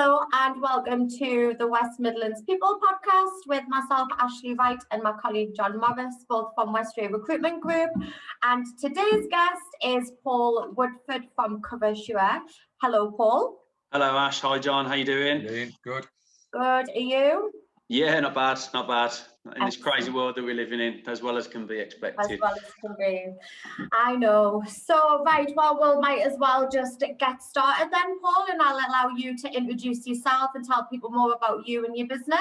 Hello and welcome to the West Midlands People Podcast with myself, Ashley Wright, and my colleague John Morris, both from West Recruitment Group. And today's guest is Paul Woodford from Coversure. Hello, Paul. Hello, Ash. Hi, John. How you doing? Good. Good. Are you? Yeah, not bad. Not bad. In this crazy world that we're living in, as well as can be expected. As well as can be. I know. So, right, well, we might as well just get started then, Paul, and I'll allow you to introduce yourself and tell people more about you and your business.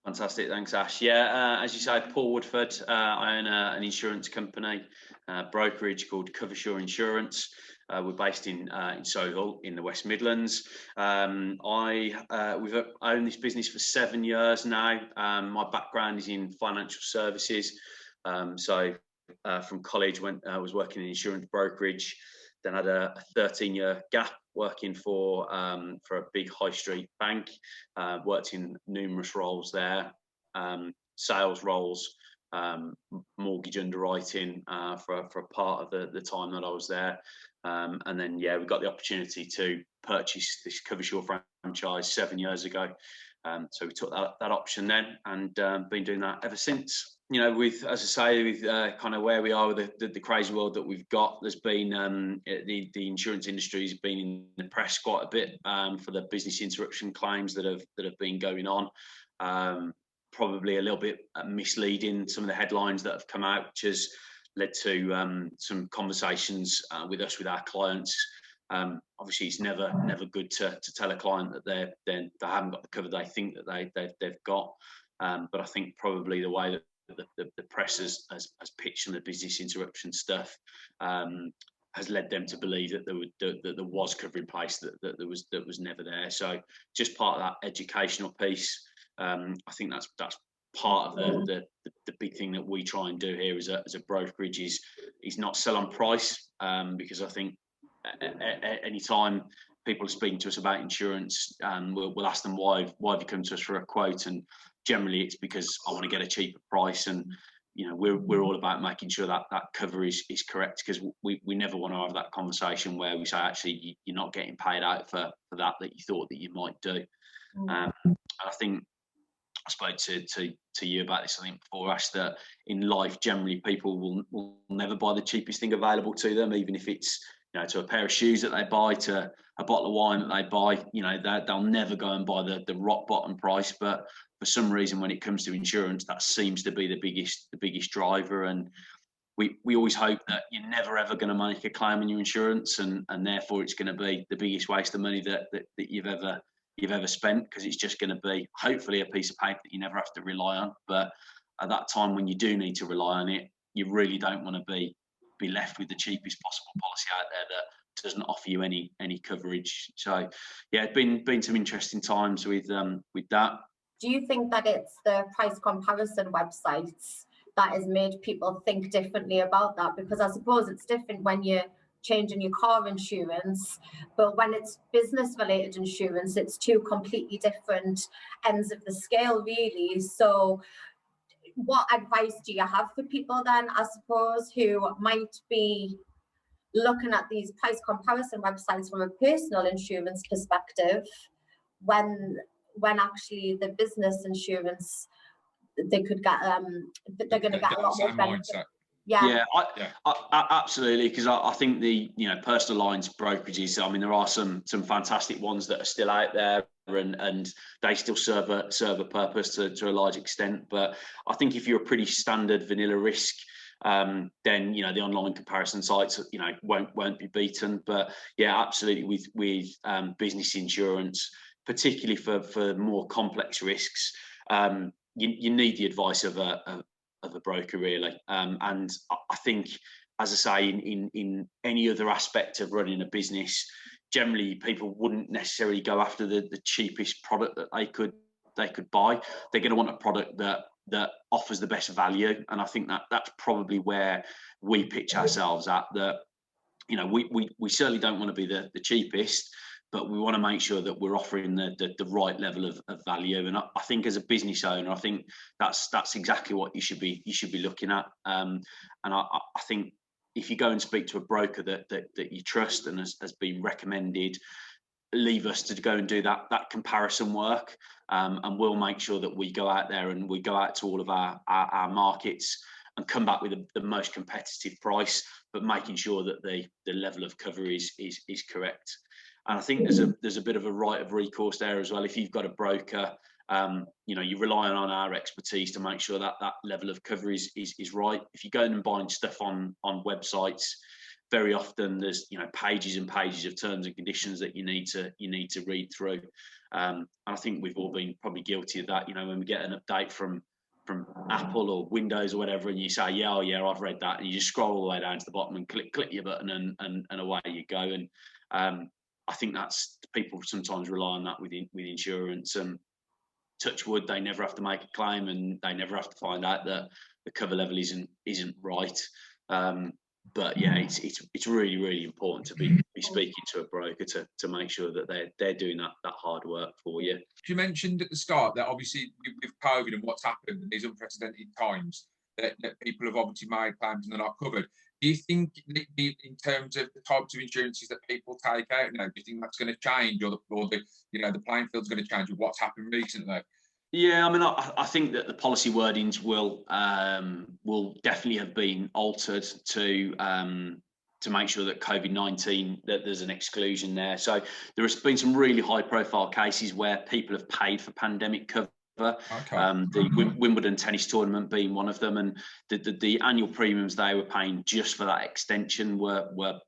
Fantastic. Thanks, Ash. Yeah, as you say, Paul Woodford. I own an insurance company, brokerage called Coversure Insurance. We're based in Solihull in the West Midlands. We've owned this business for 7 years now. My background is in financial services. From college, I was working in insurance brokerage, then had a 13-year gap working for a big high street bank. Worked in numerous roles there, sales roles, mortgage underwriting for a part of the time that I was there. And then, we got the opportunity to purchase this Coversure franchise 7 years ago. So we took that option then and been doing that ever since. You know, with kind of where we are with the crazy world that we've got, there's been the insurance industry has been in the press quite a bit for the business interruption claims that have been going on. Probably a little bit misleading, some of the headlines that have come out, which has led to some conversations with our clients. Obviously, it's never good to tell a client that they haven't got the cover they think that they've got. But I think probably the way that the press has pitched on the business interruption stuff has led them to believe that there was cover in place that was never there. So just part of that educational piece. I think that's part of the big thing that we try and do here as a brokerage is not sell on price, because I think any time people are speaking to us about insurance, we'll ask them why have you come to us for a quote, and generally it's because I want to get a cheaper price. And you know, we're all about making sure that cover is correct, because we never want to have that conversation where we say actually you're not getting paid out for that you thought that you might do. And I think I spoke to you about this, I think, before, Ash, that in life, generally, people will never buy the cheapest thing available to them, even if it's, you know, to a pair of shoes that they buy, to a bottle of wine that they buy. You know, they'll never go and buy the rock bottom price. But for some reason, when it comes to insurance, that seems to be the biggest driver. And we always hope that you're never ever going to make a claim on your insurance, and therefore it's going to be the biggest waste of money that you've ever spent, because it's just going to be hopefully a piece of paper that you never have to rely on. But at that time when you do need to rely on it, you really don't want to be left with the cheapest possible policy out there that doesn't offer you any coverage. So yeah, it's been some interesting times with that. Do you think that it's the price comparison websites that has made people think differently about that? Because I suppose it's different when you're changing your car insurance, but when it's business related insurance, it's two completely different ends of the scale, really. So what advice do you have for people then, I suppose, who might be looking at these price comparison websites from a personal insurance perspective, when actually the business insurance, they could get they're going to get a lot more benefit? Yeah, I absolutely, because I think the personal lines brokerages, I mean, there are some fantastic ones that are still out there, and they still serve a purpose to a large extent. But I think if you're a pretty standard vanilla risk, then the online comparison sites won't be beaten. But yeah, absolutely, with business insurance, particularly for more complex risks, you need the advice of a broker, really. And I think, as I say, in any other aspect of running a business, generally people wouldn't necessarily go after the cheapest product that they could buy. They're going to want a product that offers the best value. And I think that's probably where we pitch ourselves at, that we certainly don't want to be the cheapest, but we want to make sure that we're offering the right level of value. And I think as a business owner, I think that's exactly what you should be looking at. And I think if you go and speak to a broker that you trust and has been recommended, leave us to go and do that comparison work, and we'll make sure that we go out there and we go out to all of our markets and come back with the most competitive price, but making sure that the level of cover is correct. And I think there's a bit of a right of recourse there as well. If you've got a broker, you're relying on our expertise to make sure that level of cover is right. If you go and buying stuff on websites, very often there's pages and pages of terms and conditions that you need to read through. And I think we've all been probably guilty of that. When we get an update from Apple or Windows or whatever, and you say, yeah, I've read that, and you just scroll all the way down to the bottom and click your button, and away you go. And I think that's, people sometimes rely on that with insurance, and touch wood, they never have to make a claim, and they never have to find out that the cover level isn't right. But yeah, it's really, really important to be speaking to a broker to make sure that they're doing that hard work for you. You mentioned at the start that obviously with COVID and what's happened in these unprecedented times, that people have obviously made claims and they're not covered. Do you think, in terms of the types of insurances that people take out now, do you think that's going to change, or the playing field's going to change with what's happened recently? Yeah, I mean, I think that the policy wordings will definitely have been altered to make sure that COVID-19, that there's an exclusion there. So there has been some really high-profile cases where people have paid for pandemic cover. Okay. The Wimbledon tennis tournament being one of them, and the annual premiums they were paying just for that extension were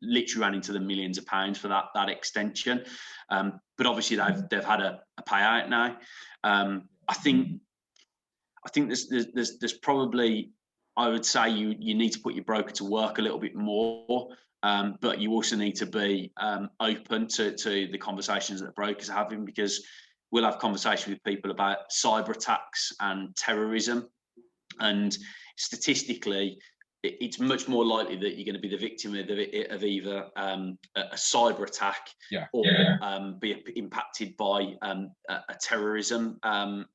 literally ran into the millions of pounds for that extension. But obviously they've had a payout now. I think there's probably, I would say you need to put your broker to work a little bit more, but you also need to be open to the conversations that brokers are having, because we'll have conversations with people about cyber attacks and terrorism, and statistically it's much more likely that you're going to be the victim of either a cyber attack, or be impacted by a terrorism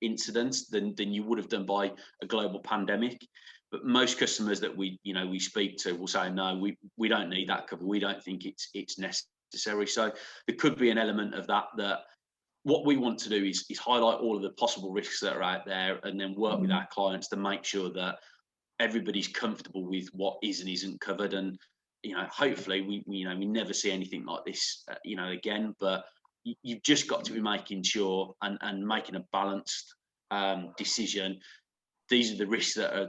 incident than you would have done by a global pandemic. But most customers that we speak to will say, no, we don't need that cover. We don't think it's necessary. So there could be an element of that what we want to do is highlight all of the possible risks that are out there, and then work with our clients to make sure that everybody's comfortable with what is and isn't covered. And hopefully we never see anything like this again, but you've just got to be making sure and making a balanced decision. These are the risks that are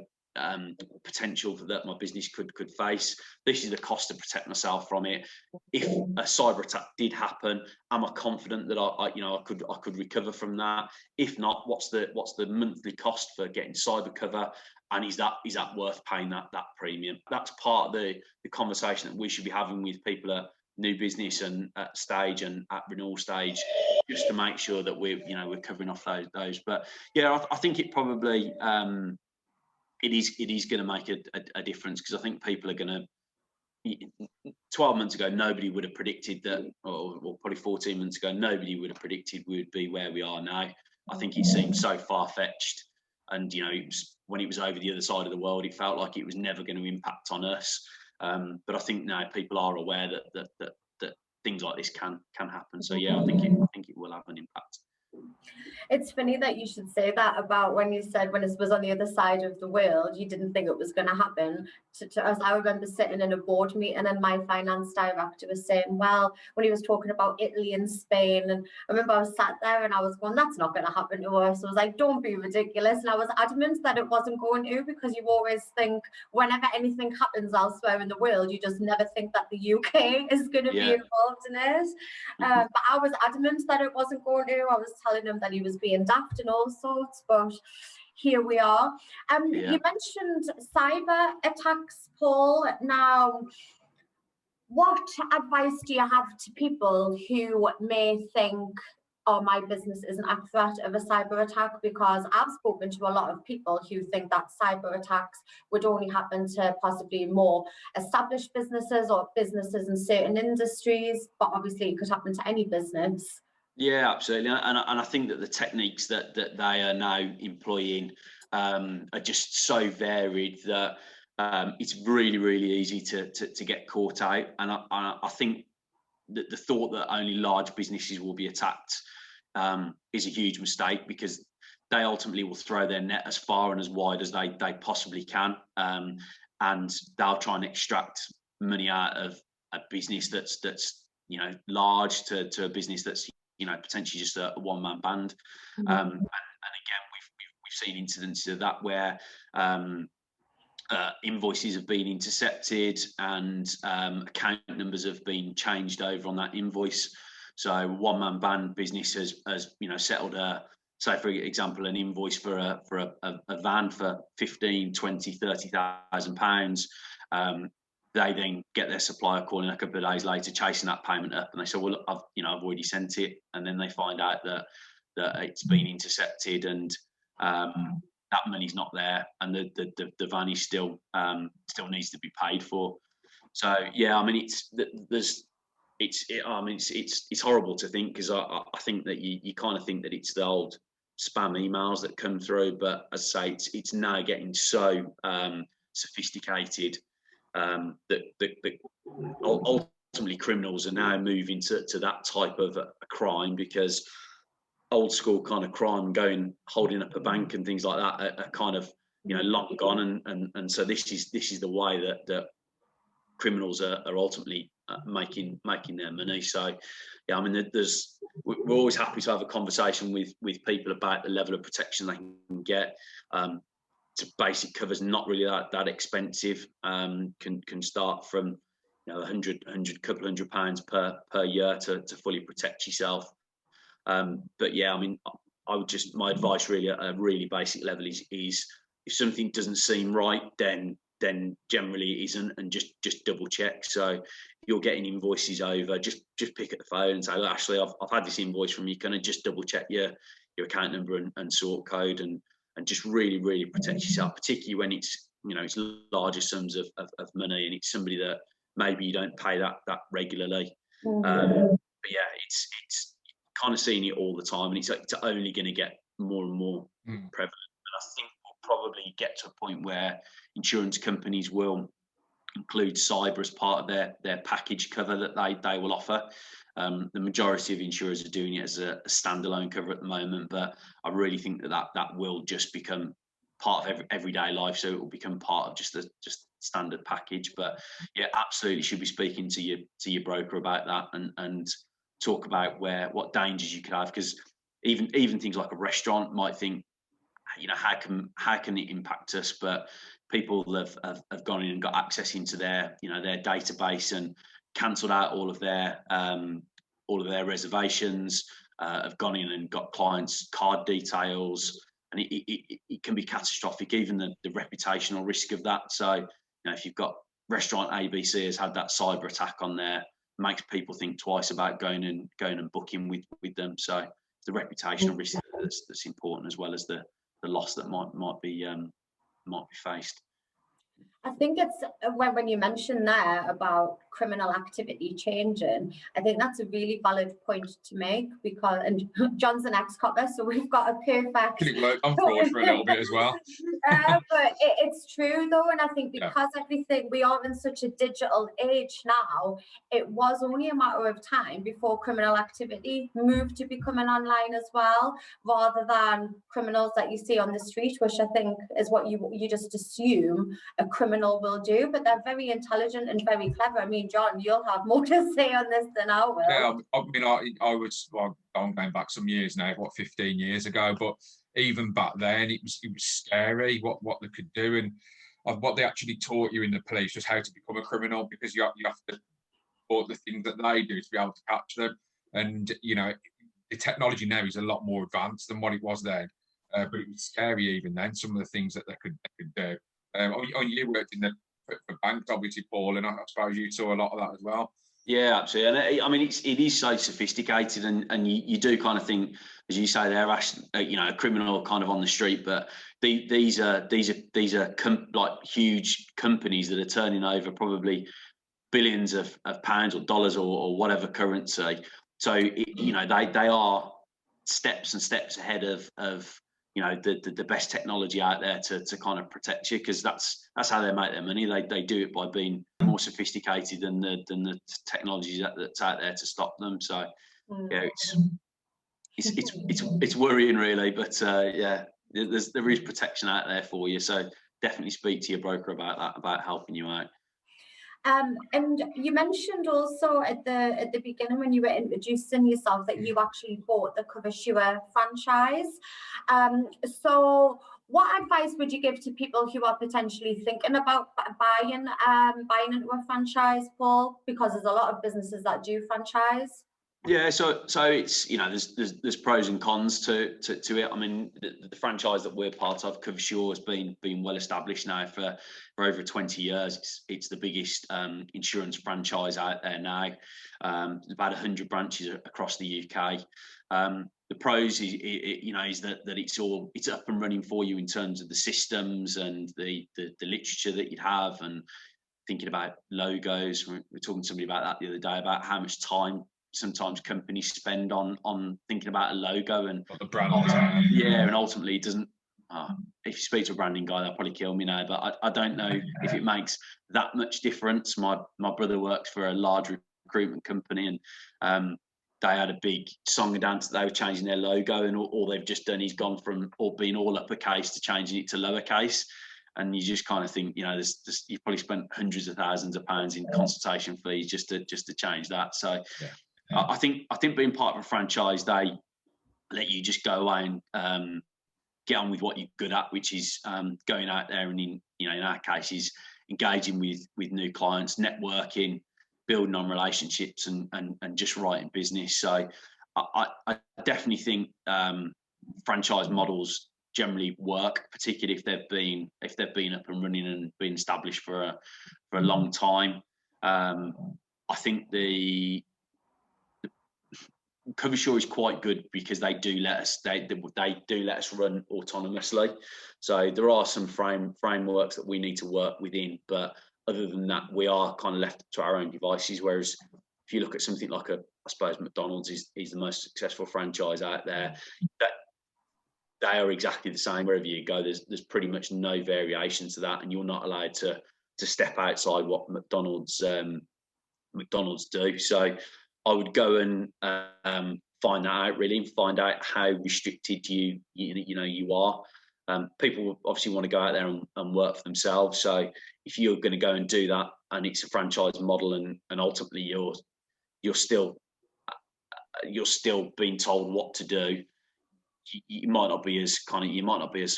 potential that my business could face. This is the cost to protect myself from it. If a cyber attack did happen, am I confident that I could recover from that? If not, what's the monthly cost for getting cyber cover? And is that worth paying that premium? That's part of the conversation that we should be having with people at new business and at stage and at renewal stage, just to make sure that we're covering off those. But yeah, I think it probably it is going to make a difference, because I think people are going to. 12 months ago, nobody would have predicted that, or probably 14 months ago, nobody would have predicted we would be where we are now. I think it seems so far-fetched, and when it was over the other side of the world, it felt like it was never going to impact on us. But I think now people are aware that things like this can happen. So yeah, I think it will have an impact. It's funny that you should say that about when you said when it was on the other side of the world, you didn't think it was going to happen. To us, I remember sitting in a board meeting and my finance director was saying, well, when he was talking about Italy and Spain, and I remember I was sat there and I was going, that's not going to happen to us. I was like, don't be ridiculous. And I was adamant that it wasn't going to, because you always think whenever anything happens elsewhere in the world, you just never think that the UK is going to be involved in it. But I was adamant that it wasn't going to. I was telling him that he was being daft and all sorts, but here we are. You mentioned cyber attacks, Paul. Now, what advice do you have to people who may think, oh, my business isn't at threat of a cyber attack? Because I've spoken to a lot of people who think that cyber attacks would only happen to possibly more established businesses or businesses in certain industries, but obviously it could happen to any business. Yeah, absolutely, and I think that the techniques that they are now employing are just so varied that it's really, really easy to get caught out. And I think the thought that only large businesses will be attacked is a huge mistake, because they ultimately will throw their net as far and as wide as they possibly can, and they'll try and extract money out of a business that's large to a business that's potentially just a one-man band. And again, we've seen incidences of that where invoices have been intercepted and account numbers have been changed over on that invoice. So one-man band business has settled say for example an invoice for a van for 15, 20, 30,000 pounds. They then get their supplier calling a couple of days later, chasing that payment up, and they say, "Well, I've already sent it," and then they find out that it's been intercepted and that money's not there, and the van is still needs to be paid for. So yeah, I mean it's horrible to think, because I think that you kind of think that it's the old spam emails that come through, but as I say, it's now getting so sophisticated that ultimately criminals are now moving to that type of a crime, because old school kind of crime, holding up a bank and things like that, are kind of long gone, and so this is the way that criminals are ultimately making their money. So yeah, I mean, we're always happy to have a conversation with people about the level of protection they can get. To basic covers, not really that expensive. Can start from $100 couple £100 per year to fully protect yourself. But yeah, I mean, my advice really at a really basic level is if something doesn't seem right, then generally it isn't, and just double check. So if you're getting invoices over, just pick up the phone and say, "Look, Ashley, I've had this invoice from you. Can I just double check your account number and sort code, and just really, really protect yourself, particularly when it's larger sums of money, and it's somebody that maybe you don't pay that regularly." But yeah, it's kind of seeing it all the time, and it's only going to get more and more prevalent. And I think we'll probably get to a point where insurance companies will include cyber as part of their package cover that they will offer. The majority of insurers are doing it as a standalone cover at the moment, but I really think that will just become part of everyday life. So it will become part of just standard package. But yeah, absolutely should be speaking to your broker about that, and talk about what dangers you could have, because even things like a restaurant might think, how can it impact us? But people have gone in and got access into their database and cancelled out all of their reservations, have gone in and got clients' card details, and it can be catastrophic, even the reputational risk of that. So if you've got restaurant ABC has had that cyber attack on there, makes people think twice about going and booking with them. So the reputational risk that's important, as well as the loss that might be faced. I think it's when you mentioned there about criminal activity changing, I think that's a really valid point to make, because, and John's an ex-copper, so we've got a perfect... I'm fraud for a little bit as well. But it's true though, and I think because everything, we are in such a digital age now, it was only a matter of time before criminal activity moved to becoming online as well, rather than criminals that you see on the street, which I think is what you just assume a criminal will do, but they're very intelligent and very clever. I mean, John, you'll have more to say on this than I will. Yeah, I mean, I'm going back some years now, 15 years ago, but even back then it was scary what they could do, and what they actually taught you in the police was how to become a criminal, because you have to support the things that they do to be able to catch them. And the technology now is a lot more advanced than what it was then, but it was scary even then, some of the things that they could do. You worked for banks, obviously, Paul, and I suppose you saw a lot of that as well. Yeah, absolutely. And I mean, it is so sophisticated, and you do kind of think, as you say there, Ash, a criminal kind of on the street, but these are like huge companies that are turning over probably billions of pounds or dollars or whatever currency. So they are steps and steps ahead of the best technology out there to kind of protect you, because that's how they make their money. They do it by being more sophisticated than the technology that's out there to stop them. So yeah, it's worrying really, but yeah, there is protection out there for you. So definitely speak to your broker about that, about helping you out. And you mentioned also at the beginning when you were introducing yourself that you actually bought the CoverSure franchise. So what advice would you give to people who are potentially thinking about buying into a franchise, Paul? Because there's a lot of businesses that do franchise. Yeah, so it's there's pros and cons to it. I mean, the franchise that we're part of, CoverSure, has been well established now for over 20 years. It's the biggest insurance franchise out there now. There's about 100 branches across the UK. The pros is that it's up and running for you in terms of the systems and the literature that you'd have, and thinking about logos. We were talking to somebody about that the other day, about how much time sometimes companies spend on thinking about a logo and the brand. Yeah, and ultimately it doesn't. If you speak to a branding guy, they'll probably kill me now, but I don't know if it makes that much difference. My brother works for a large recruitment company, and they had a big song and dance that they were changing their logo, and all they've just done is gone from being all uppercase to changing it to lowercase. And you just kind of think, you've probably spent hundreds of thousands of pounds in consultation fees just to change that. So yeah. I think being part of a franchise, they let you just go away and get on with what you're good at, which is going out there and in our case is engaging with new clients, networking, building on relationships, and just writing business. So I definitely think franchise models generally work, particularly if they've been up and running and been established for a long time. I think the CoverSure is quite good because they do let us run autonomously. So there are some frameworks that we need to work within, but other than that, we are kind of left to our own devices. Whereas if you look at something like I suppose McDonald's is the most successful franchise out there, that they are exactly the same wherever you go. There's pretty much no variation to that, and you're not allowed to step outside what McDonald's do. So I would go and find that out, really, and find out how restricted you are. People obviously want to go out there and work for themselves. So if you're going to go and do that, and it's a franchise model, and ultimately you're still being told what to do, you might not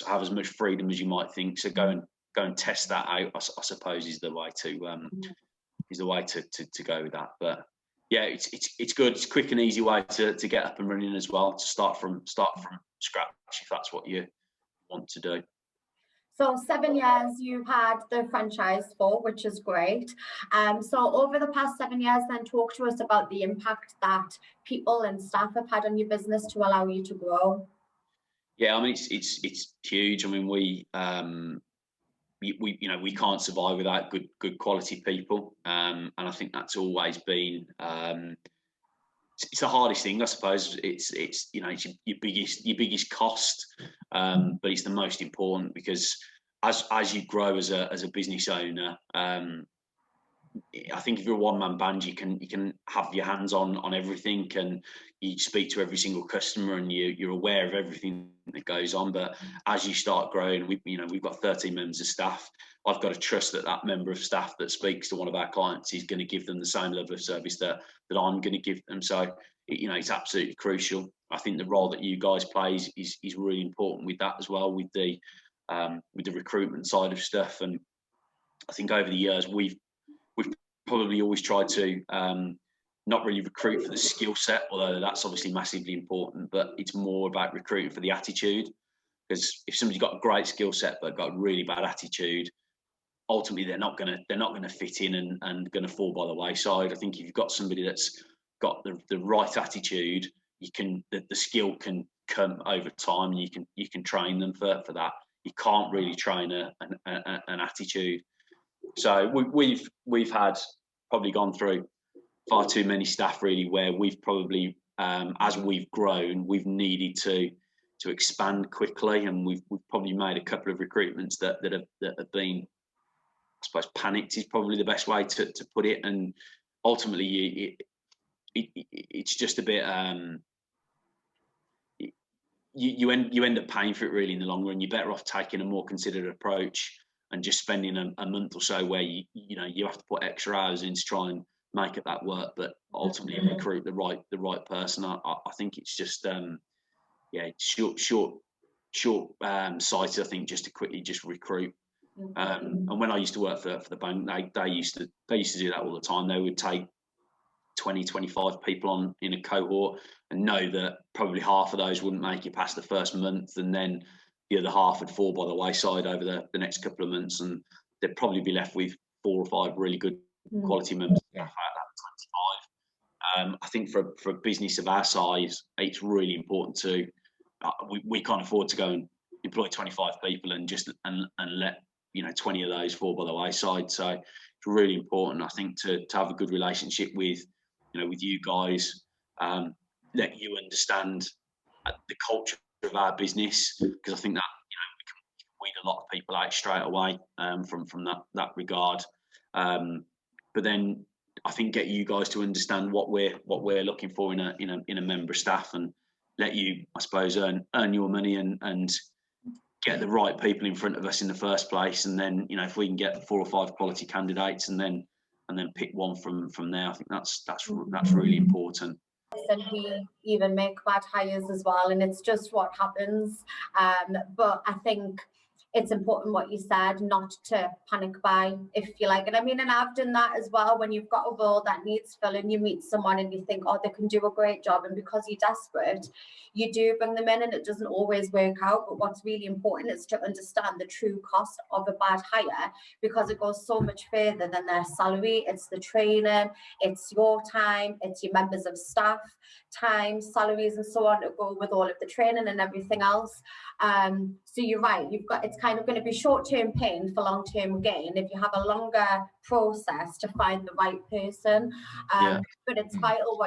have as much freedom as you might think. So go and test that out, I suppose, is the way to go with that. But yeah, it's good. It's a quick and easy way to get up and running as well, to start from scratch if that's what you want to do. So 7 years you've had the franchise for, which is great. So over the past 7 years, then talk to us about the impact that people and staff have had on your business to allow you to grow. Yeah, I mean it's huge. I mean we can't survive without good quality people, and I think that's always been it's the hardest thing, I suppose. It's your biggest cost, but it's the most important, because as you grow as a business owner, I think if you're a one-man band, you can have your hands on everything, and you speak to every single customer, and you're aware of everything that goes on. But as you start growing, we've got 13 members of staff. I've got to trust that member of staff that speaks to one of our clients is going to give them the same level of service that I'm going to give them. So it's absolutely crucial. I think the role that you guys play is really important with that as well, with the recruitment side of stuff. And I think over the years we've probably always tried to not really recruit for the skill set, although that's obviously massively important, but it's more about recruiting for the attitude. Because if somebody's got a great skill set but got a really bad attitude, ultimately they're not gonna fit in and gonna fall by the wayside. I think if you've got somebody that's got the right attitude, the skill can come over time, and you can train them for that. You can't really train an attitude. So we've had probably gone through far too many staff, really, where we've probably as we've grown, we've needed to expand quickly, and we've probably made a couple of recruitments that have been, I suppose, panicked is probably the best way to put it, and ultimately it's just a bit you end up paying for it really in the long run. You're better off taking a more considered approach and just spending a month or so where you have to put extra hours in to try and make it that work, but ultimately recruit the right person. I think it's just short sighted, I think, just to quickly just recruit. And when I used to work for the bank, they used to do that all the time. They would take 20, 25 people on in a cohort and know that probably half of those wouldn't make it past the first month, and then the other half would fall by the wayside over the next couple of months, and they'd probably be left with 4 or 5 really good quality members out of that 25. I think for a business of our size, it's really important to we can't afford to go and employ 25 people and let 20 of those fall by the wayside. So it's really important, I think, to have a good relationship with you guys, let you understand the culture of our business, because I think that we can weed a lot of people out straight away from that regard. But then I think get you guys to understand what we're looking for in a member of staff, and let you, I suppose, earn your money and get the right people in front of us in the first place. And then if we can get 4 or 5 quality candidates and then pick one from there, I think that's really important. And we even make bad hires as well, and it's just what happens. But I think it's important what you said, not to panic buy, if you like. And I mean, and I've done that as well. When you've got a role that needs filling, you meet someone and you think, oh, they can do a great job, and because you're desperate, you do bring them in, and it doesn't always work out. But what's really important is to understand the true cost of a bad hire, because it goes so much further than their salary. It's the training, it's your time, it's your members of staff time, salaries, and so on to go with all of the training and everything else. So you're right, it's kind of going to be short-term pain for long-term gain if you have a longer process to find the right person. But it's vital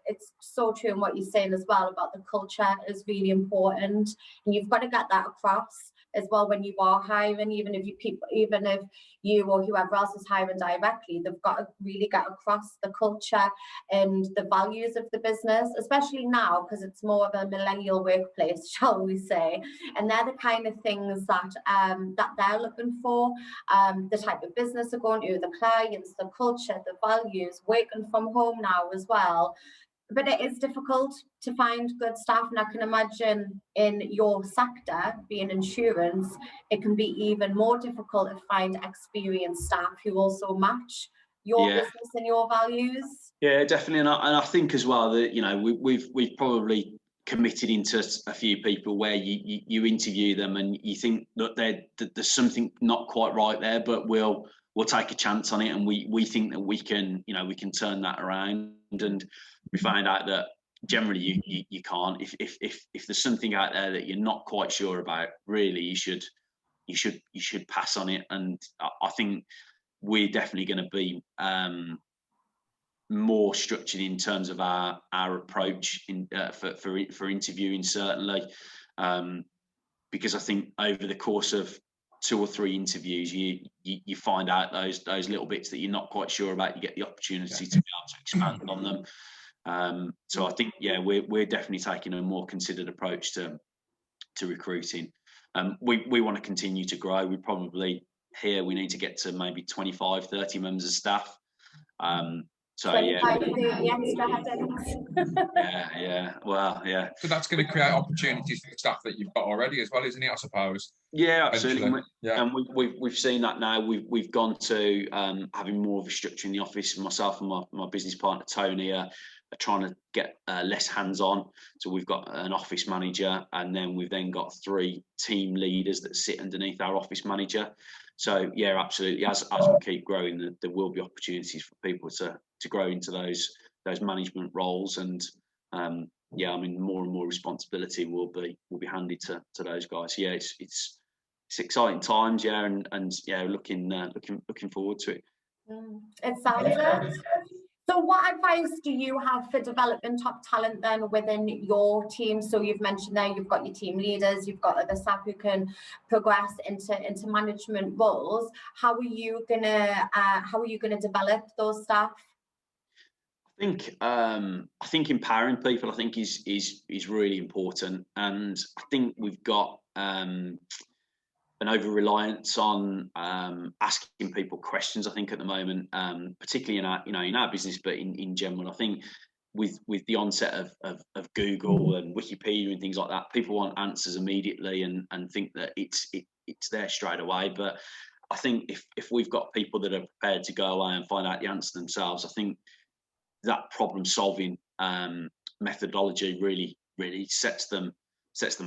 it's so true in what you're saying as well about the culture is really important, and you've got to get that across as well when you are hiring. Even if you or whoever else is hiring directly, they've got to really get across the culture and the values of the business, especially now because it's more of a millennial workplace, shall we say, and they're the kind of things that they're looking for, the type of business they're going to, the clients, the culture, the values, working from home now as well. But it is difficult to find good staff, and I can imagine in your sector, being insurance, it can be even more difficult to find experienced staff who also match your business and your values. Yeah, definitely, and I think as well that we've probably committed into a few people where you interview them and you think that there's something not quite right there, but we'll take a chance on it, and we think that we can turn that around. And we find out that generally you can't. If there's something out there that you're not quite sure about, really you should pass on it. And I think we're definitely going to be more structured in terms of our approach for interviewing, certainly, because I think over the course of 2 or 3 interviews, you find out those little bits that you're not quite sure about. You get the opportunity to be able to expand on them. So I think we're definitely taking a more considered approach to recruiting. We want to continue to grow. We probably we need to get to maybe 25, 30 members of staff. So 25, 30 extra headings. Well, yeah. So that's going to create opportunities for the staff that you've got already as well, isn't it? I suppose. Yeah, absolutely. Yeah. And we've seen that now. We've gone to having more of a structure in the office. Myself and my business partner Tony are trying to get less hands-on. So we've got an office manager, and then we've got 3 team leaders that sit underneath our office manager. So yeah, absolutely. As we keep growing, there will be opportunities for people to grow into those management roles, and more and more responsibility will be handed to those guys. Yeah, it's exciting times. And looking forward to it. It sounds it. So what advice do you have for developing top talent then within your team? So you've mentioned there you've got your team leaders, you've got other staff who can progress into management roles. How are you gonna develop those staff? I think empowering people, I think is really important, and I think we've got an over reliance on asking people questions. I think at the moment, particularly in our business, but in general, I think with the onset of Google and Wikipedia and things like that, people want answers immediately and think that it's there straight away. But I think if we've got people that are prepared to go away and find out the answer themselves, I think that problem solving methodology really sets them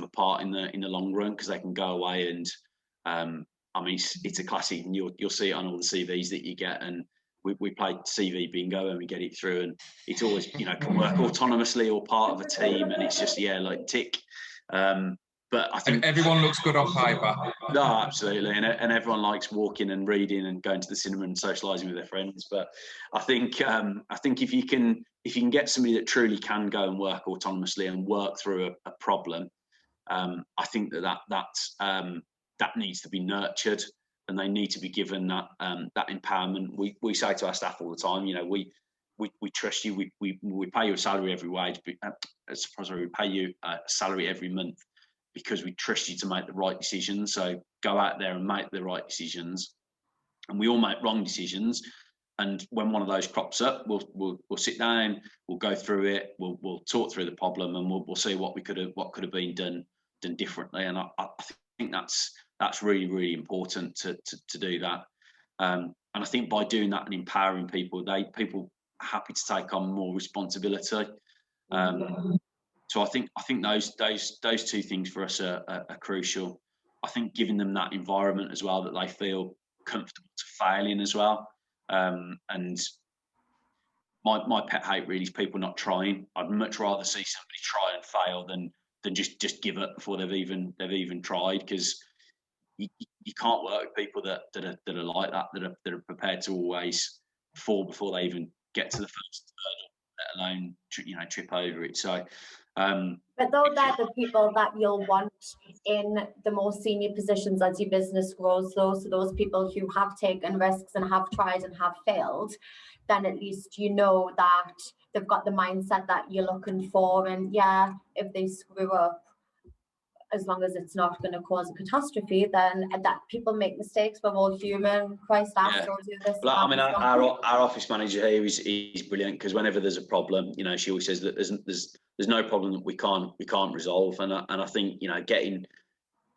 apart in the long run, because they can go away and I mean, it's a classic, and you'll see it on all the CVs that you get, and we play CV bingo and we get it through, and it's always, can work autonomously or part of a team, and it's just like tick. But I think everyone looks good on paper. No, absolutely, and everyone likes walking and reading and going to the cinema and socialising with their friends. But I think if you can get somebody that truly can go and work autonomously and work through a problem, I think that needs to be nurtured, and they need to be given that empowerment. We say to our staff all the time, we trust you. We pay you a salary every wage. We pay you a salary every month, because we trust you to make the right decisions. So go out there and make the right decisions. And we all make wrong decisions. And when one of those crops up, we'll sit down, we'll go through it, we'll talk through the problem, and we'll see what could have been done differently. And I think that's really important to do that. And I think by doing that and empowering people, people are happy to take on more responsibility. So I think those two things for us are crucial. I think giving them that environment as well, that they feel comfortable to fail in as well. And my pet hate really is people not trying. I'd much rather see somebody try and fail than just give up before they've even tried, because you can't work with people that are like that are prepared to always fall before they even get to the first hurdle, let alone trip over it. So but those are the people that you'll want in the more senior positions as your business grows. So those people who have taken risks and have tried and have failed, then at least you know that they've got the mindset that you're looking for. And yeah, if they screw up, as long as it's not going to cause a catastrophe, then that people make mistakes. We're all human. Christ, don't do this. Well, I mean, our office manager here is brilliant, because whenever there's a problem, she always says that there's no problem that we can't resolve. And I think getting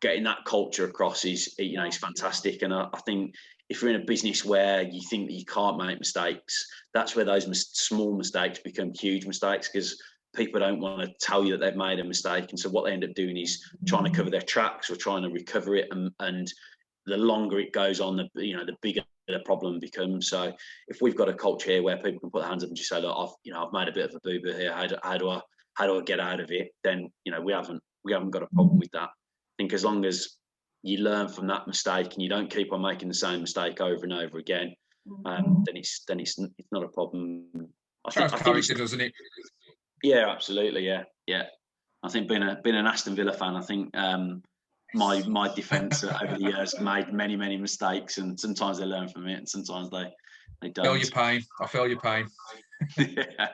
that culture across is fantastic. And I think if you're in a business where you think that you can't make mistakes, that's where those small mistakes become huge mistakes, because people don't want to tell you that they've made a mistake. And so what they end up doing is trying to cover their tracks or trying to recover it. And the longer it goes on, the bigger the problem becomes. So if we've got a culture here where people can put their hands up and just say, look, I've made a bit of a boo-boo here. How do I get out of it? Then, we haven't got a problem with that. I think as long as you learn from that mistake and you don't keep on making the same mistake over and over again, then it's not a problem. I think character, doesn't it? Yeah, absolutely. Yeah. I think being an Aston Villa fan, I think my defence over the years made many mistakes, and sometimes they learn from it, and sometimes they don't. I feel your pain. Yeah.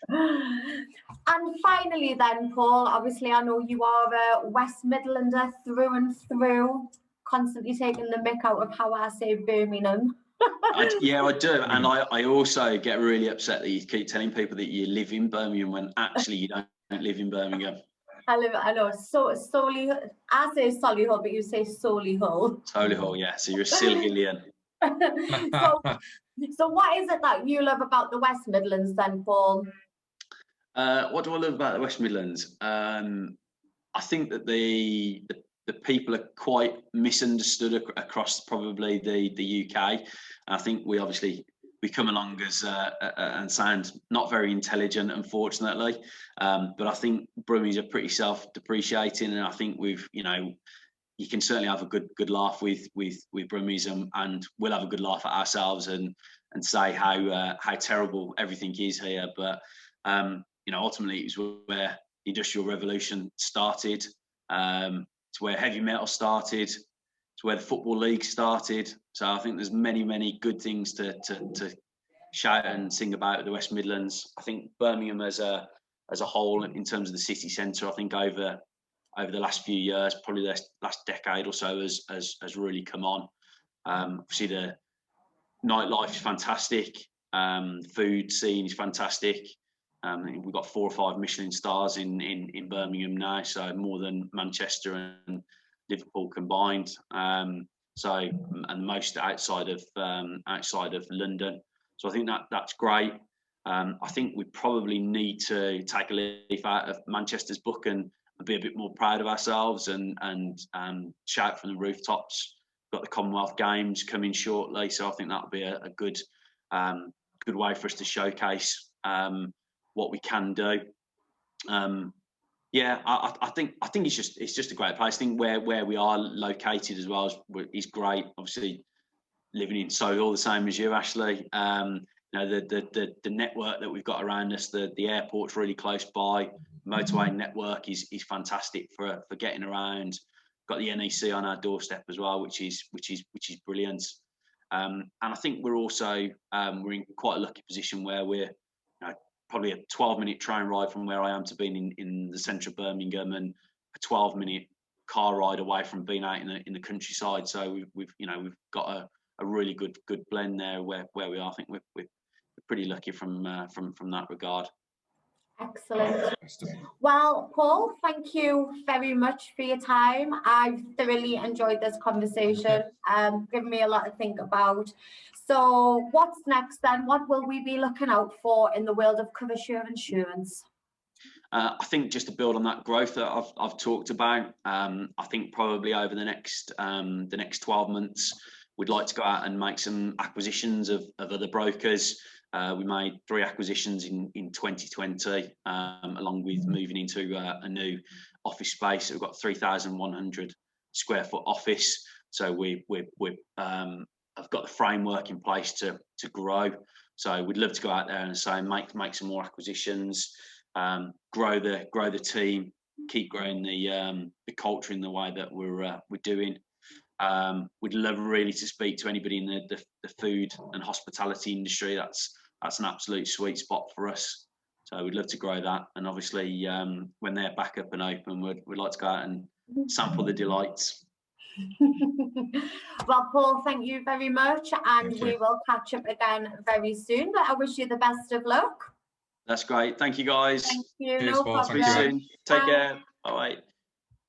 And finally, then, Paul, obviously, I know you are a West Midlander through and through, constantly taking the mick out of how I say Birmingham. I do, and I also get really upset that you keep telling people that you live in Birmingham when actually you don't live in Birmingham. I know, Solihull. I say Solihull, but you say Solihull. Solihull, yeah. So you're a Silhillian. So what is it that you love about the West Midlands then, Paul? What do I love about the West Midlands? I think that the people are quite misunderstood across probably the UK. I think we come along as and sound not very intelligent, unfortunately. But I think Brummies are pretty self-depreciating, and I think you can certainly have a good laugh with Brummies, and we'll have a good laugh at ourselves, and say how terrible everything is here. But ultimately, it was where the Industrial Revolution started. It's where heavy metal started. It's where the Football League started. So I think there's many good things to shout and sing about the West Midlands. I think Birmingham as a whole, in terms of the city centre, I think over the last few years, probably the last decade or so, has really come on. Obviously, the nightlife is fantastic. Food scene is fantastic. We've got 4 or 5 Michelin stars in Birmingham now, so more than Manchester and Liverpool combined. And most outside of London. So I think that's great. I think we probably need to take a leaf out of Manchester's book and be a bit more proud of ourselves and shout from the rooftops. We've got the Commonwealth Games coming shortly, so I think that'll be a good way for us to showcase what we can do. I think it's just a great place. I think where we are located as well is great. Obviously, living in Solihull, the same as you, Ashley. The network that we've got around us, the airport's really close by. Motorway network is fantastic for getting around. Got the NEC on our doorstep as well, which is brilliant. And I think we're also we're in quite a lucky position where we're probably a 12-minute train ride from where I am to being in the centre of Birmingham, and a 12-minute car ride away from being out in the countryside. So we've got a really good blend there where we are. I think we're pretty lucky from that regard. Excellent. Well, Paul, thank you very much for your time. I've thoroughly enjoyed this conversation, given me a lot to think about. So what's next then? What will we be looking out for in the world of Covershare Insurance? I think just to build on that growth that I've talked about, I think probably over the next 12 months, we'd like to go out and make some acquisitions of other brokers. We made 3 acquisitions in 2020, along with moving into a new office space. We've got 3,100 square foot office. So we have got the framework in place to grow. So we'd love to go out there and say make some more acquisitions, grow the team, keep growing the culture in the way that we're doing. We'd love really to speak to anybody in the food and hospitality industry. That's an absolute sweet spot for us. So we'd love to grow that. And obviously, when they're back up and open, we'd like to go out and sample the delights. Well, Paul, thank you very much, and we will catch up again very soon. But I wish you the best of luck. That's great. Thank you, guys. Thank you. Cheers, No Paul. problem. See you soon. Take care. Bye.